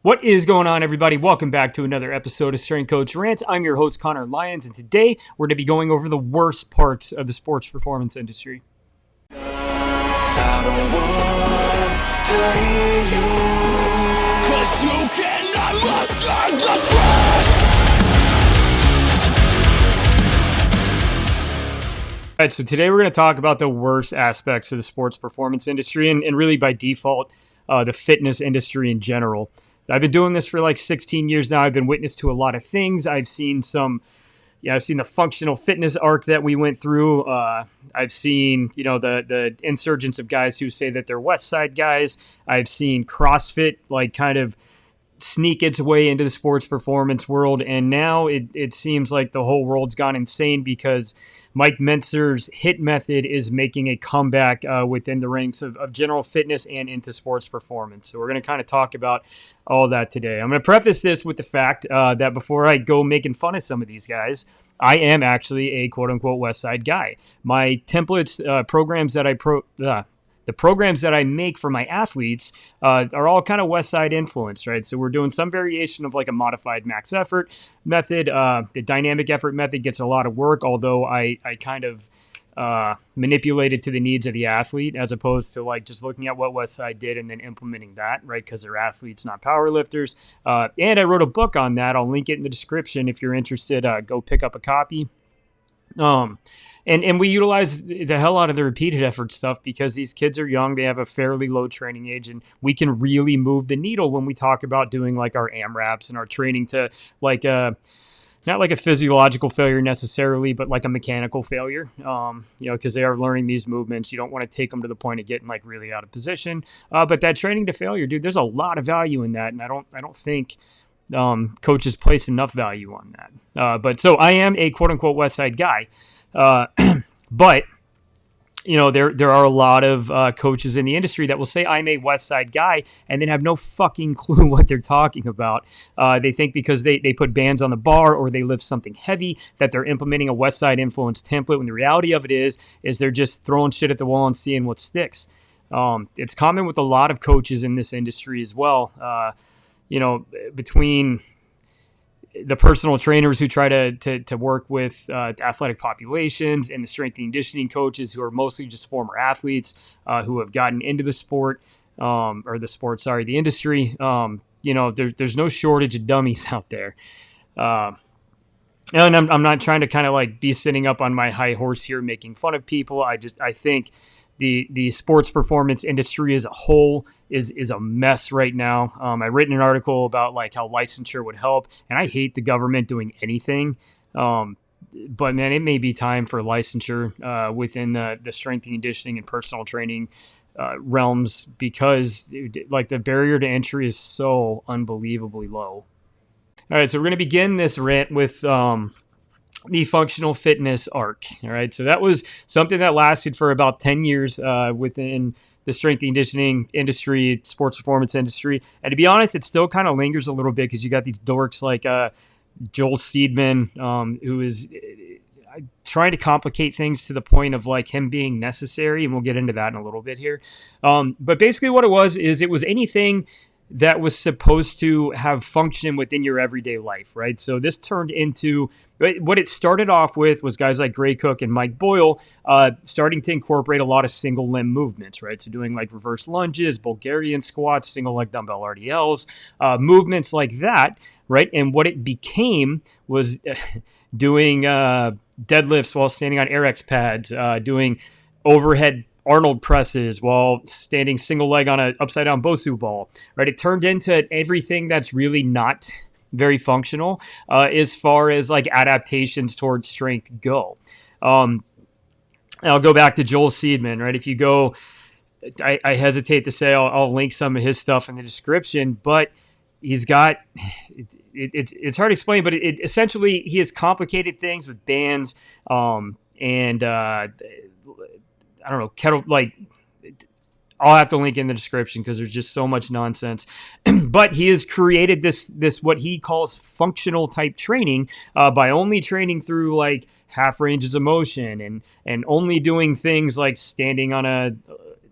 What is going on, everybody? Welcome back to another episode of Strength Coach Rants. I'm your host, Connor Lyons, and today we're going to be going over the worst parts of the sports performance industry. I don't want to hear you, 'cause you cannot master the stress. All right, so today we're going to talk about the worst aspects of the sports performance industry and really by default, the fitness industry in general. I've been doing this for like 16 years now. I've been witness to a lot of things. I've seen the functional fitness arc that we went through. I've seen, the insurgence of guys who say that they're Westside Guys. I've seen CrossFit kind of sneak its way into the sports performance world. And now it seems like the whole world's gone insane because Mike Mentzer's HIT method is making a comeback within the ranks of general fitness and into sports performance. So we're going to kind of talk about all that today. I'm going to preface this with the fact that before I go making fun of some of these guys, I am actually a quote-unquote Westside guy. My templates, the programs that I make for my athletes are all kind of Westside influenced, right? So we're doing some variation of like a modified max effort method. The dynamic effort method gets a lot of work, although I kind of manipulate it to the needs of the athlete as opposed to like just looking at what Westside did and then implementing that, right? Because they're athletes, not power lifters. And I wrote a book on that. I'll link it in the description. If you're interested, go pick up a copy. And we utilize the hell out of the repeated effort stuff because these kids are young. They have a fairly low training age, and we can really move the needle when we talk about doing like our AMRAPs and our training to like not like a physiological failure necessarily, but like a mechanical failure, because they are learning these movements. You don't want to take them to the point of getting like really out of position. But that training to failure, dude, there's a lot of value in that. And I don't think coaches place enough value on that. But so I am a quote unquote Westside guy. But there are a lot of coaches in the industry that will say I'm a Westside guy and then have no fucking clue what they're talking about. They think because they put bands on the bar or they lift something heavy that they're implementing a Westside influence template when the reality of it is they're just throwing shit at the wall and seeing what sticks. It's common with a lot of coaches in this industry as well. Between the personal trainers who try to work with athletic populations and the strength and conditioning coaches who are mostly just former athletes who have gotten into the the industry. There's no shortage of dummies out there. And I'm not trying to kind of like be sitting up on my high horse here making fun of people. I think the sports performance industry as a whole is a mess right now. I've written an article about like how licensure would help, and I hate the government doing anything. But man, it may be time for licensure within the strength and conditioning and personal training realms because like the barrier to entry is so unbelievably low. All right, so we're going to begin this rant with the functional fitness arc. All right. So that was something that lasted for about 10 years within the strength and conditioning industry, sports performance industry. And to be honest, it still kind of lingers a little bit because you got these dorks like Joel Seedman, who is trying to complicate things to the point of like him being necessary. And we'll get into that in a little bit here. But basically what it was anything that was supposed to have function within your everyday life, right? So this turned into what it started off with was guys like Gray Cook and Mike Boyle starting to incorporate a lot of single limb movements, right? So doing like reverse lunges, Bulgarian squats, single leg dumbbell RDLs, movements like that, right? And what it became was doing deadlifts while standing on AirX pads, doing overhead Arnold presses while standing single leg on an upside down Bosu ball, right? It turned into everything that's really not very functional as far as like adaptations towards strength go. I'll go back to Joel Seedman, right? If you go, I hesitate to say I'll link some of his stuff in the description, but he's got, it's hard to explain, but it essentially he has complicated things with bands and I don't know, kettle, like, I'll have to link in the description because there's just so much nonsense. But he has created this what he calls functional type training by only training through like half ranges of motion and only doing things like standing on a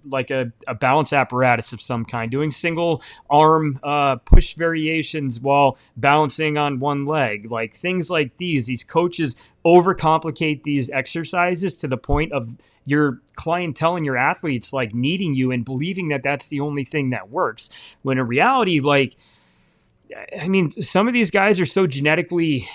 like a balance apparatus of some kind, doing single arm push variations while balancing on one leg, like things like these coaches overcomplicate these exercises to the point of your clientele and your athletes like needing you and believing that that's the only thing that works, when in reality, like, I mean, some of these guys are so genetically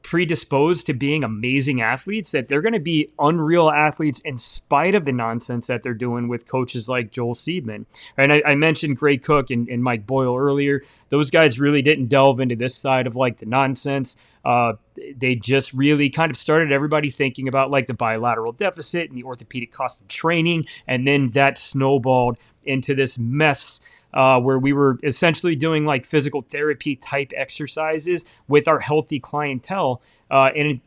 predisposed to being amazing athletes that they're going to be unreal athletes in spite of the nonsense that they're doing with coaches like Joel Seedman. And I mentioned Gray Cook and Mike Boyle earlier. Those guys really didn't delve into this side of like the nonsense. They just really kind of started everybody thinking about like the bilateral deficit and the orthopedic cost of training. And then that snowballed into this mess where we were essentially doing like physical therapy type exercises with our healthy clientele, and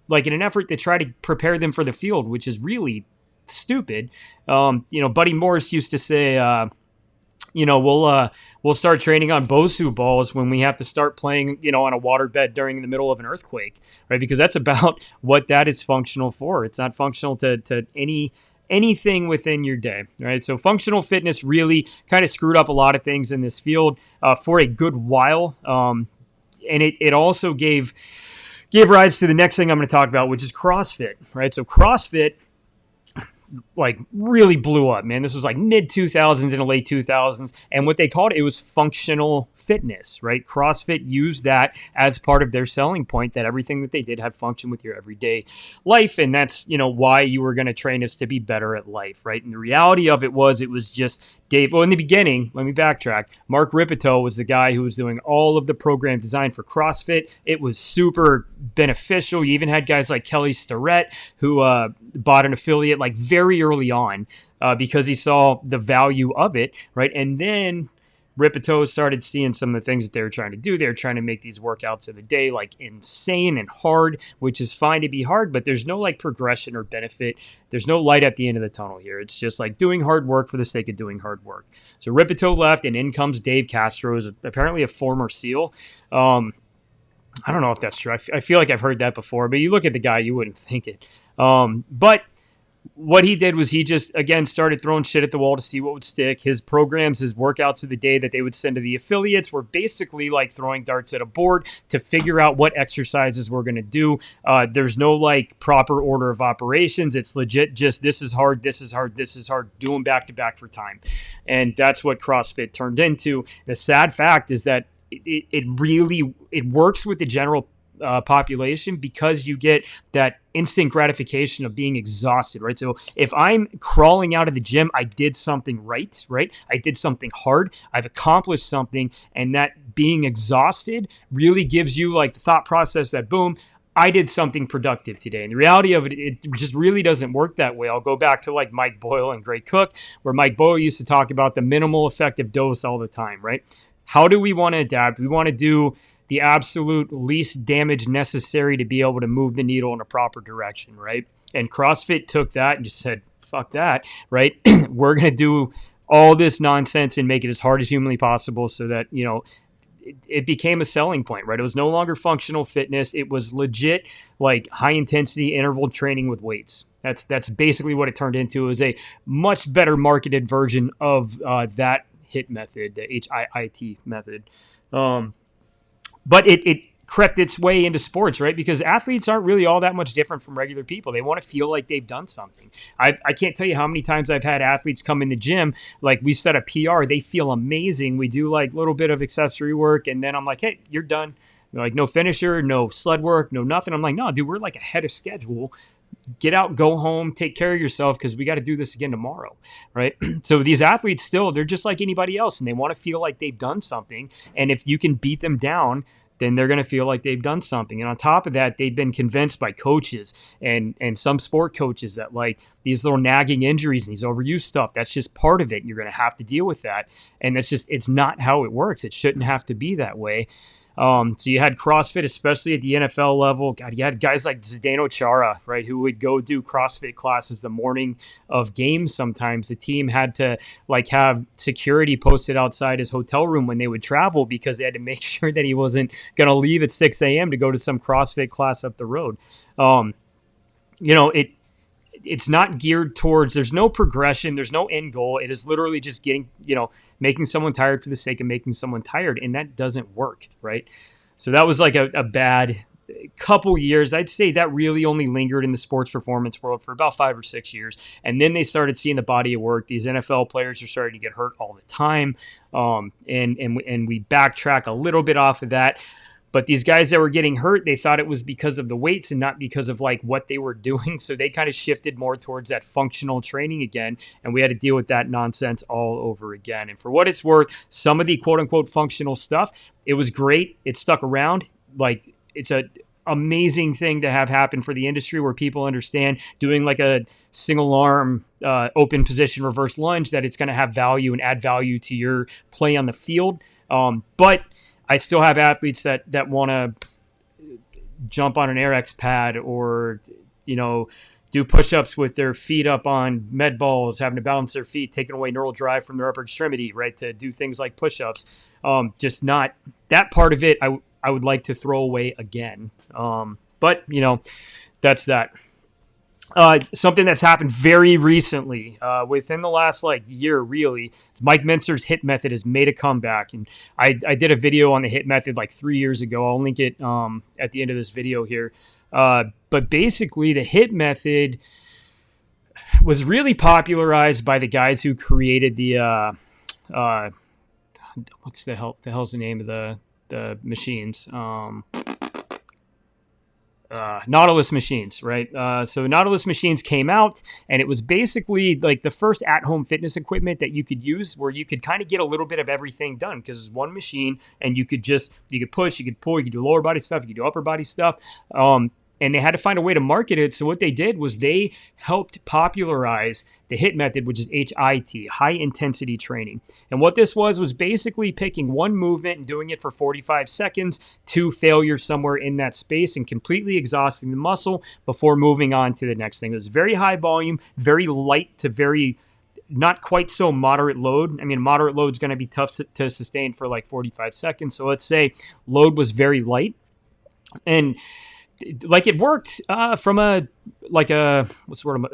like in an effort to try to prepare them for the field, which is really stupid. Buddy Morris used to say, we'll start training on Bosu balls when we have to start playing, on a waterbed during the middle of an earthquake, right? Because that's about what that is functional for. It's not functional to anything within your day, right? So functional fitness really kind of screwed up a lot of things in this field for a good while. And it also gave rise to the next thing I'm going to talk about, which is CrossFit, right? So CrossFit like really blew up, man. This was like mid 2000s and late 2000s. And what they called it was functional fitness, right? CrossFit used that as part of their selling point, that everything that they did had function with your everyday life. And that's, why you were going to train us to be better at life, right? And the reality of it was just Dave. Well, in the beginning, let me backtrack. Mark Ripito was the guy who was doing all of the program design for CrossFit. It was super beneficial. You even had guys like Kelly Starrett who bought an affiliate like very early on because he saw the value of it, right? And then Ripito started seeing some of the things that they were trying to do. They were trying to make these workouts of the day like insane and hard, which is fine to be hard, but there's no like progression or benefit. There's no light at the end of the tunnel here. It's just like doing hard work for the sake of doing hard work. So Ripito left, and in comes Dave Castro, who's apparently a former SEAL. I don't know if that's true. I feel like I've heard that before, but you look at the guy, you wouldn't think it. But what he did was he just, again, started throwing shit at the wall to see what would stick. His programs, his workouts of the day that they would send to the affiliates were basically like throwing darts at a board to figure out what exercises we're going to do. There's no like proper order of operations. It's legit just this is hard, this is hard, this is hard. Do them back to back for time. And that's what CrossFit turned into. The sad fact is that it really works with the general population because you get that instant gratification of being exhausted, right? So if I'm crawling out of the gym, I did something right? I did something hard. I've accomplished something, and that being exhausted really gives you like the thought process that, boom, I did something productive today. And the reality of it, it just really doesn't work that way. I'll go back to like Mike Boyle and Gray Cook, where Mike Boyle used to talk about the minimal effective dose all the time, right? How do we want to adapt? We want to do the absolute least damage necessary to be able to move the needle in a proper direction, right? And CrossFit took that and just said, fuck that, right? We're going to do all this nonsense and make it as hard as humanly possible so that, it became a selling point, right? It was no longer functional fitness. It was legit like high intensity interval training with weights. That's basically what it turned into. It was a much better marketed version of that HIIT method, the HIIT method. But it crept its way into sports, right? Because athletes aren't really all that much different from regular people. They want to feel like they've done something. I can't tell you how many times I've had athletes come in the gym, like we set a PR, they feel amazing. We do like a little bit of accessory work, and then I'm like, hey, you're done. They're like, no finisher, no sled work, no nothing. I'm like, no, dude, we're like ahead of schedule. Get out, go home, take care of yourself because we got to do this again tomorrow, right? So these athletes still, they're just like anybody else, and they want to feel like they've done something. And if you can beat them down, then they're going to feel like they've done something. And on top of that, they've been convinced by coaches and some sport coaches that like these little nagging injuries and these overuse stuff, that's just part of it. You're going to have to deal with that. And that's just, it's not how it works. It shouldn't have to be that way. So you had CrossFit, especially at the NFL level. God, you had guys like Zdeno Chara, right, who would go do CrossFit classes the morning of games. Sometimes the team had to like have security posted outside his hotel room when they would travel because they had to make sure that he wasn't going to leave at 6 a.m. to go to some CrossFit class up the road. it's not geared towards, there's no progression, there's no end goal. It is literally just getting, making someone tired for the sake of making someone tired. And that doesn't work, right? So that was like a bad couple years. I'd say that really only lingered in the sports performance world for about 5 or 6 years. And then they started seeing the body of work. These NFL players are starting to get hurt all the time. And we backtrack a little bit off of that. But these guys that were getting hurt, they thought it was because of the weights and not because of like what they were doing. So they kind of shifted more towards that functional training again. And we had to deal with that nonsense all over again. And for what it's worth, some of the quote unquote functional stuff, it was great. It stuck around. Like, it's an amazing thing to have happen for the industry where people understand doing like a single arm open position reverse lunge, that it's going to have value and add value to your play on the field. But I still have athletes that want to jump on an AirX pad or, do push-ups with their feet up on med balls, having to balance their feet, taking away neural drive from their upper extremity, right, to do things like push-ups. Just not that part of it. I would like to throw away again. But, that's that. Something that's happened very recently, within the last year, really, is Mike Mincer's HIT method has made a comeback. And I did a video on the HIT method 3 years ago. I'll link it at the end of this video here. But basically, the HIT method was really popularized by the guys who created the what's the hell's the name of the machines? Nautilus machines, right? So Nautilus machines came out, and it was basically like the first at-home fitness equipment that you could use where you could kind of get a little bit of everything done, because it's one machine and you could push, you could pull, you could do lower body stuff, you could do upper body stuff. And they had to find a way to market it. So what they did was they helped popularize the HIT method, which is HIT, high intensity training. And what this was basically picking one movement and doing it for 45 seconds to failure somewhere in that space and completely exhausting the muscle before moving on to the next thing. It was very high volume, very light to very not quite so moderate load. I mean, moderate load is going to be tough to sustain for 45 seconds. So let's say load was very light. And it worked from an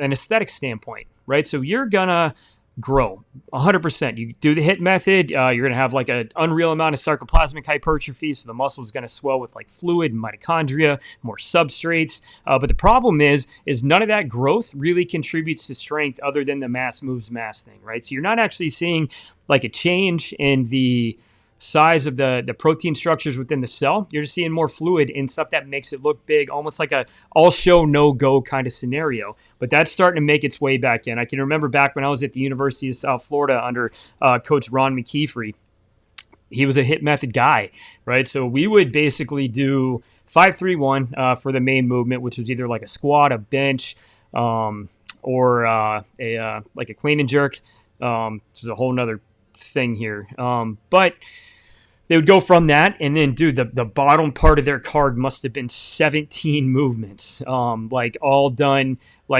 aesthetic standpoint, right? So you're gonna grow 100%. You do the HIT method, you're gonna have an unreal amount of sarcoplasmic hypertrophy, so the muscle is gonna swell with fluid and mitochondria, more substrates. But the problem is none of that growth really contributes to strength other than the mass moves mass thing, right? So you're not actually seeing a change in the size of the protein structures within the cell. You're just seeing more fluid and stuff that makes it look big, almost like a all show no go kind of scenario. But that's starting to make its way back in. I can remember back when I was at the University of South Florida under Coach Ron McKeefrey. He was a HIT method guy, right? So we would basically do 5-3-1 for the main movement, which was either a squat, a bench, or a clean and jerk. This is a whole nother thing here. But they would go from that and then do the bottom part of their card must have been 17 movements, all done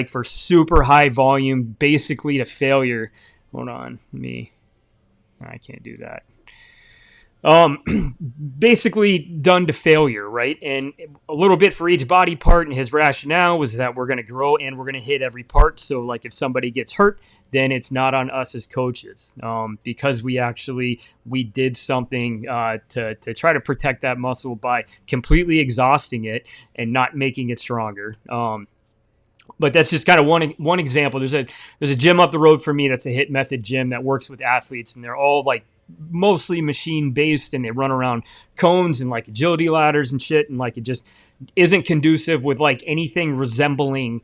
for super high volume, basically to failure. Hold on, I can't do that. Basically done to failure, right? And a little bit for each body part, and his rationale was that we're going to grow and we're going to hit every part. So if somebody gets hurt, then it's not on us as coaches, because we did something to try to protect that muscle by completely exhausting it and not making it stronger. But that's just kind of one example. There's a gym up the road from me that's a HIT method gym that works with athletes, and they're all mostly machine based, and they run around cones and agility ladders and shit, and it just isn't conducive with anything resembling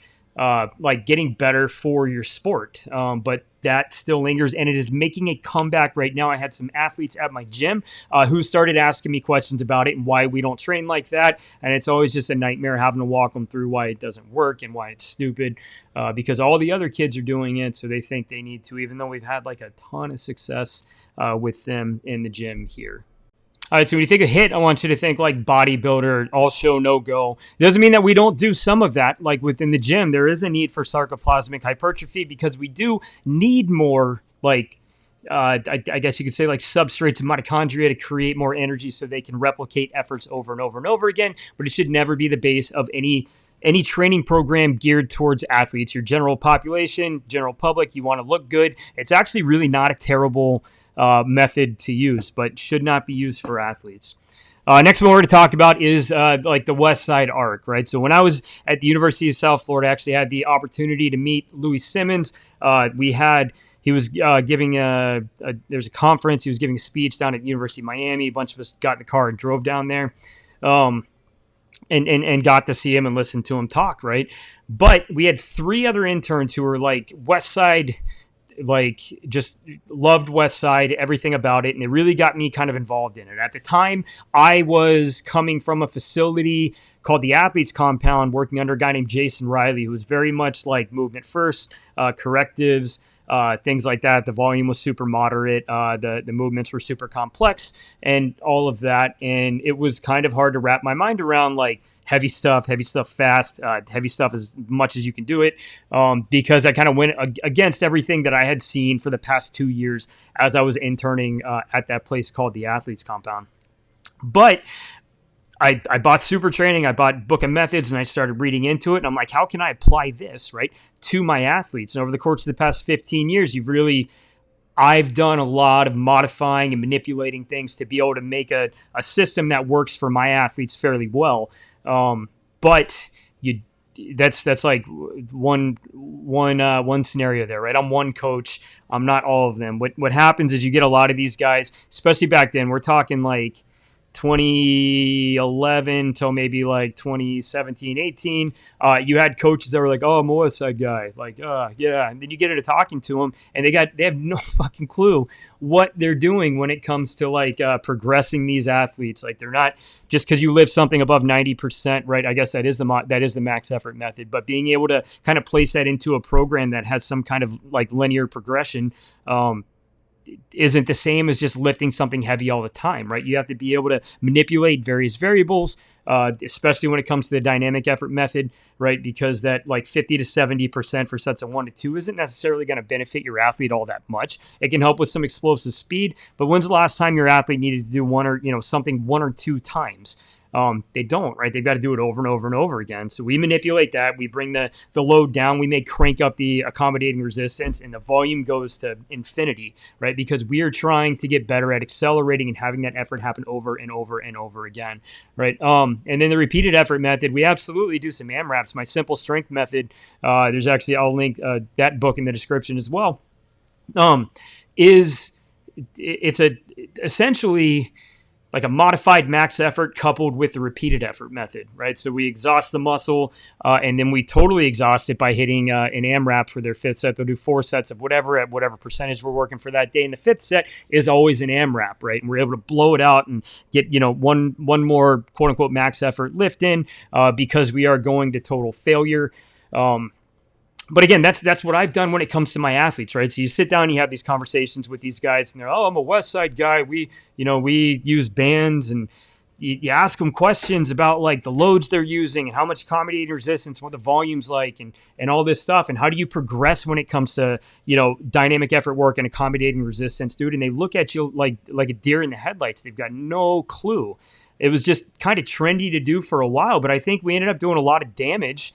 getting better for your sport. But that still lingers, and it is making a comeback right now. I had some athletes at my gym who started asking me questions about it and why we don't train like that. And it's always just a nightmare having to walk them through why it doesn't work and why it's stupid, because all the other kids are doing it. So they think they need to, even though we've had a ton of success with them in the gym here. All right, so when you think of HIT, I want you to think bodybuilder, all show, no go. It doesn't mean that we don't do some of that. Within the gym, there is a need for sarcoplasmic hypertrophy because we do need more, I guess you could say substrates and mitochondria to create more energy so they can replicate efforts over and over and over again. But it should never be the base of any any training program geared towards athletes, your general population, general public, you want to look good. It's actually really not a terrible method to use, but should not be used for athletes. Next one we're going to talk about is like the Westside arc, right? So when I was at the University of South Florida, I actually had the opportunity to meet Louis Simmons. He was giving there's a conference. He was giving a speech down at the University of Miami. A bunch of us got in the car and drove down there. And got to see him and listen to him talk, right? But we had 3 other interns who were like Westside, like just loved Westside, everything about it, and it really got me kind of involved in it. At the time, I was coming from a facility called the Athletes Compound, working under a guy named Jason Riley, who was very much like movement first, correctives, things like that. The volume was super moderate. The movements were super complex and all of that. And it was kind of hard to wrap my mind around, like heavy stuff fast, heavy stuff as much as you can do it. Because I kind of went against everything that I had seen for the past 2 years as I was interning at that place called the Athletes Compound. But I bought Super Training, I bought Book of Methods, and I started reading into it. And I'm like, how can I apply this, right, to my athletes? And over the course of the past 15 years, I've done a lot of modifying and manipulating things to be able to make a system that works for my athletes fairly well. But that's like one scenario there, right? I'm one coach. I'm not all of them. What happens is you get a lot of these guys, especially back then. We're talking like 2011 till maybe like 2017, 18, you had coaches that were like, oh, I'm a Westside guy. Like, yeah. And then you get into talking to them and they have no fucking clue what they're doing when it comes to like progressing these athletes. Like they're not, just because you live something above 90%, right? I guess that is the max effort method, but being able to kind of place that into a program that has some kind of like linear progression, isn't the same as just lifting something heavy all the time, right? You have to be able to manipulate various variables, especially when it comes to the dynamic effort method, right? Because that like 50 to 70% for sets of 1 to 2 isn't necessarily going to benefit your athlete all that much. It can help with some explosive speed, but when's the last time your athlete needed to do something 1 or 2 times? They don't, right? They've got to do it over and over and over again. So we manipulate that. We bring the load down. We may crank up the accommodating resistance, and the volume goes to infinity, right? Because we are trying to get better at accelerating and having that effort happen over and over and over again, right? And then the repeated effort method, we absolutely do some AMRAPs. My simple strength method, there's actually, I'll link that book in the description as well, it's essentially like a modified max effort coupled with the repeated effort method, right? So we exhaust the muscle, and then we totally exhaust it by hitting an AMRAP for their 5th set. They'll do 4 sets of whatever at whatever percentage we're working for that day. And the 5th set is always an AMRAP, right? And we're able to blow it out and get, one more quote unquote max effort lift in because we are going to total failure. But again, that's what I've done when it comes to my athletes, right? So you sit down, you have these conversations with these guys, and they're, oh, I'm a Westside guy. We use bands, and you ask them questions about like the loads they're using and how much accommodating resistance, what the volume's like, and all this stuff, and how do you progress when it comes to dynamic effort work and accommodating resistance, dude? And they look at you like a deer in the headlights. They've got no clue. It was just kind of trendy to do for a while, but I think we ended up doing a lot of damage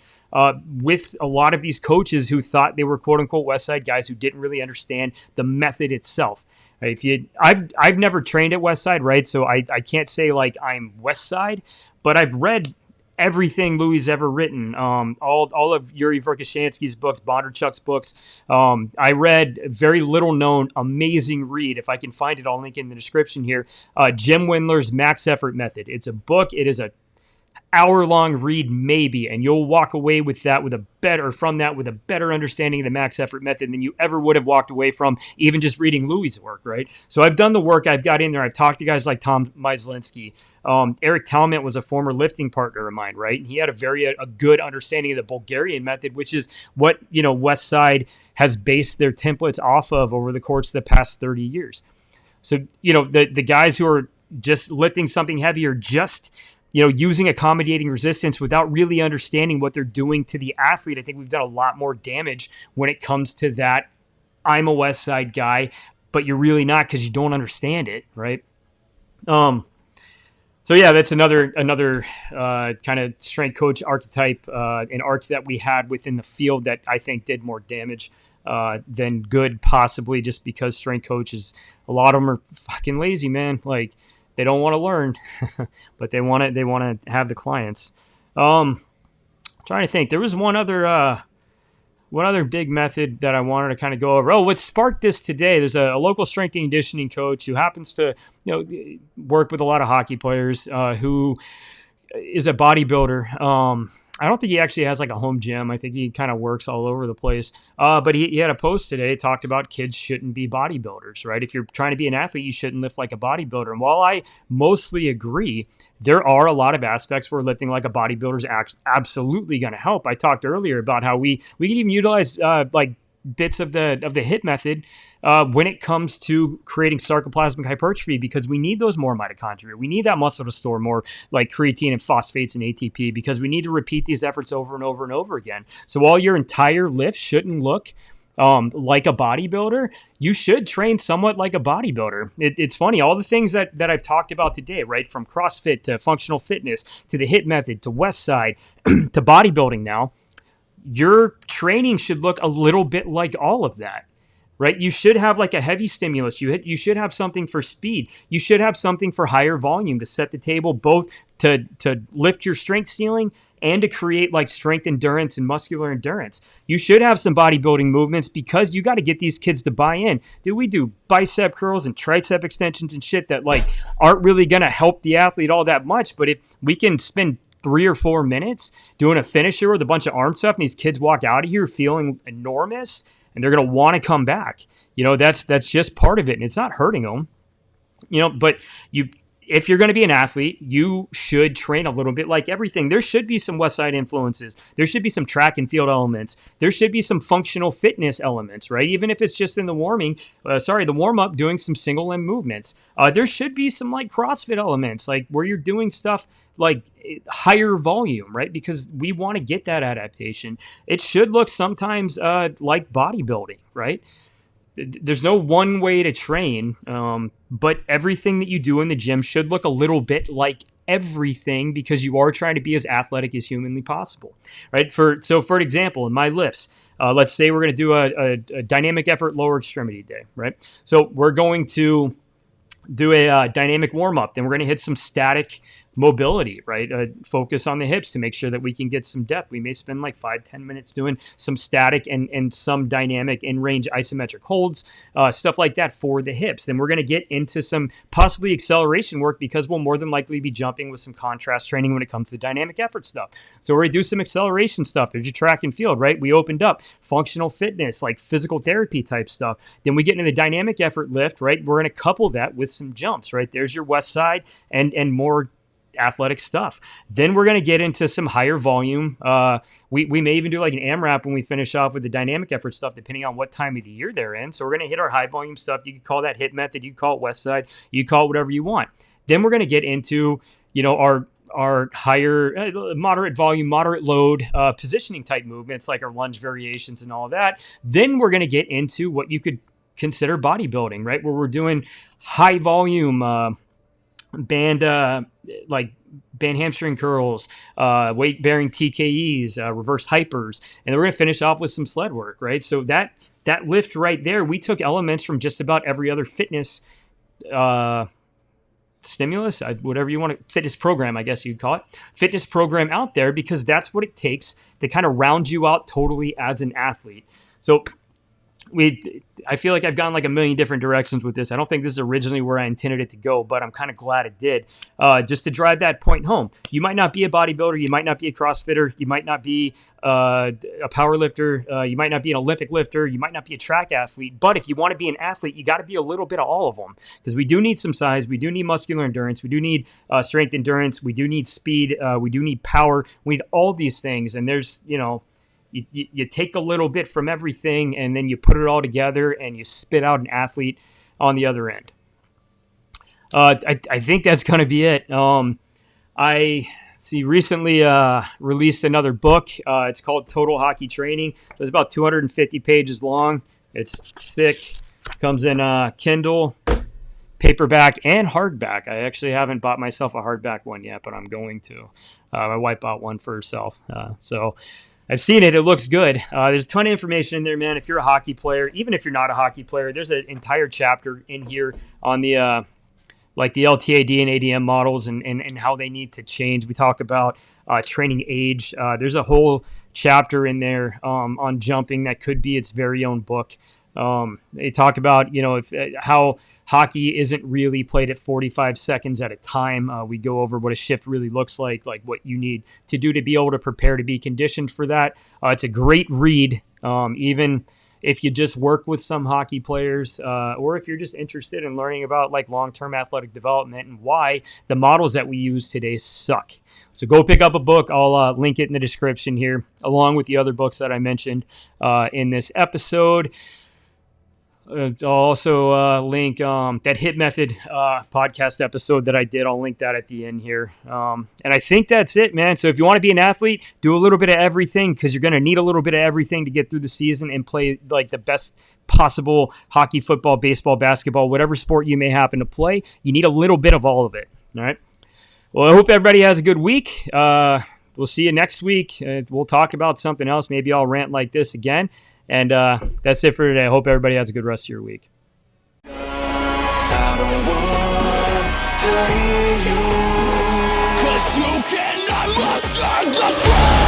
with a lot of these coaches who thought they were quote unquote Westside guys who didn't really understand the method itself. Right? I've never trained at Westside, right? So I can't say like I'm Westside, but I've read everything Louis ever written. All of Yuri Verkhoshansky's books, Bondarchuk's books. I read a very little known, amazing read. If I can find it, I'll link in the description here. Jim Wendler's Max Effort Method. It's a book. It is a hour-long read maybe, and you'll walk away with that with a better understanding of the max effort method than you ever would have walked away from even just reading Louis' work, right? So I've done the work. I've got in there. I've talked to guys like Tom Myslinski. Eric Talmant was a former lifting partner of mine, right? And he had a good understanding of the Bulgarian method, which is what Westside has based their templates off of over the course of the past 30 years. So the guys who are just lifting something heavy are just using accommodating resistance without really understanding what they're doing to the athlete. I think we've done a lot more damage when it comes to that. I'm a Westside guy, but you're really not because you don't understand it, right? So So yeah, that's another kind of strength coach archetype, an arc that we had within the field that I think did more damage than good, possibly just because strength coaches, a lot of them are fucking lazy, man. Like they don't want to learn, but they want to have the clients. Trying to think, there was one other big method that I wanted to kind of go over. Oh, what sparked this today? There's a local strength and conditioning coach who happens to, work with a lot of hockey players, who is a bodybuilder. I don't think he actually has like a home gym. I think he kind of works all over the place. But he had a post today, talked about kids shouldn't be bodybuilders, right? If you're trying to be an athlete, you shouldn't lift like a bodybuilder. And while I mostly agree, there are a lot of aspects where lifting like a bodybuilder is absolutely going to help. I talked earlier about how we can even utilize like bits of the HIIT method when it comes to creating sarcoplasmic hypertrophy, because we need those more mitochondria. We need that muscle to store more like creatine and phosphates and ATP, because we need to repeat these efforts over and over and over again. So while your entire lift shouldn't look like a bodybuilder, you should train somewhat like a bodybuilder. It's funny, all the things that I've talked about today, right? From CrossFit to functional fitness to the HIIT method to Westside to bodybuilding now, your training should look a little bit like all of that, right? You should have like a heavy stimulus. You should have something for speed. You should have something for higher volume to set the table, both to lift your strength ceiling and to create like strength endurance and muscular endurance. You should have some bodybuilding movements, because you got to get these kids to buy in. Dude, we do bicep curls and tricep extensions and shit that like aren't really going to help the athlete all that much. But if we can spend 3 or 4 minutes doing a finisher with a bunch of arm stuff, and these kids walk out of here feeling enormous, and they're going to want to come back. That's just part of it, and it's not hurting them. But if you're going to be an athlete, you should train a little bit like everything. There should be some Westside influences. There should be some track and field elements. There should be some functional fitness elements, right? Even if it's just in the the warm-up, doing some single limb movements. There should be some like CrossFit elements, like where you're doing stuff like higher volume, right? Because we want to get that adaptation. It should look sometimes like bodybuilding, right? There's no one way to train, but everything that you do in the gym should look a little bit like everything, because you are trying to be as athletic as humanly possible, right? For an example, in my lifts, let's say we're going to do a dynamic effort lower extremity day, right? So we're going to do a dynamic warm-up, then we're going to hit some static mobility, right? Focus on the hips to make sure that we can get some depth. We may spend like 5-10 minutes doing some static and some dynamic in-range isometric holds, stuff like that for the hips. Then we're going to get into some possibly acceleration work, because we'll more than likely be jumping with some contrast training when it comes to dynamic effort stuff. So we're going to do some acceleration stuff. There's your track and field, right? We opened up functional fitness, like physical therapy type stuff. Then we get into the dynamic effort lift, right? We're going to couple that with some jumps, right? There's your Westside and more athletic stuff. Then we're going to get into some higher volume. We may even do like an AMRAP when we finish off with the dynamic effort stuff, depending on what time of the year they're in. So we're going to hit our high volume stuff. You could call that HIIT method. You could call it Westside. You call it whatever you want. Then we're going to get into, our higher, moderate volume, moderate load, positioning type movements, like our lunge variations and all of that. Then we're going to get into what you could consider bodybuilding, right? Where we're doing high volume, band hamstring curls, weight bearing TKEs, reverse hypers, and we're going to finish off with some sled work, right? So that lift right there, we took elements from just about every other fitness stimulus, whatever you want to, fitness program, I guess you'd call it, fitness program out there, because that's what it takes to kind of round you out totally as an athlete. So I feel like I've gone like a million different directions with this. I don't think this is originally where I intended it to go, but I'm kind of glad it did, just to drive that point home. You might not be a bodybuilder. You might not be a CrossFitter. You might not be a power lifter. You might not be an Olympic lifter. You might not be a track athlete. But if you want to be an athlete, you got to be a little bit of all of them, because we do need some size. We do need muscular endurance. We do need strength endurance. We do need speed. We do need power. We need all these things. And there's, you take a little bit from everything, and then you put it all together, and you spit out an athlete on the other end. I think that's going to be it. I recently released another book. It's called Total Hockey Training. It's about 250 pages long. It's thick. Comes in Kindle, paperback and hardback. I actually haven't bought myself a hardback one yet, but I'm going to. My wife bought one for herself. So I've seen it. It looks good. There's a ton of information in there, man. If you're a hockey player, even if you're not a hockey player, there's an entire chapter in here on the like the LTAD and ADM models and how they need to change. We talk about training age. There's a whole chapter in there on jumping that could be its very own book. They talk about, how hockey isn't really played at 45 seconds at a time. We go over what a shift really looks like what you need to do to be able to prepare to be conditioned for that. It's a great read, even if you just work with some hockey players, or if you're just interested in learning about like long-term athletic development and why the models that we use today suck. So go pick up a book. I'll link it in the description here, along with the other books that I mentioned in this episode. I'll also link that HIT Method podcast episode that I did. I'll link that at the end here. And I think that's it, man. So if you want to be an athlete, do a little bit of everything, because you're going to need a little bit of everything to get through the season and play like the best possible hockey, football, baseball, basketball, whatever sport you may happen to play. You need a little bit of all of it. All right. Well, I hope everybody has a good week. We'll see you next week. We'll talk about something else. Maybe I'll rant like this again. And that's it for today. I hope everybody has a good rest of your week. I don't want to hear you, 'cause you cannot master the stress.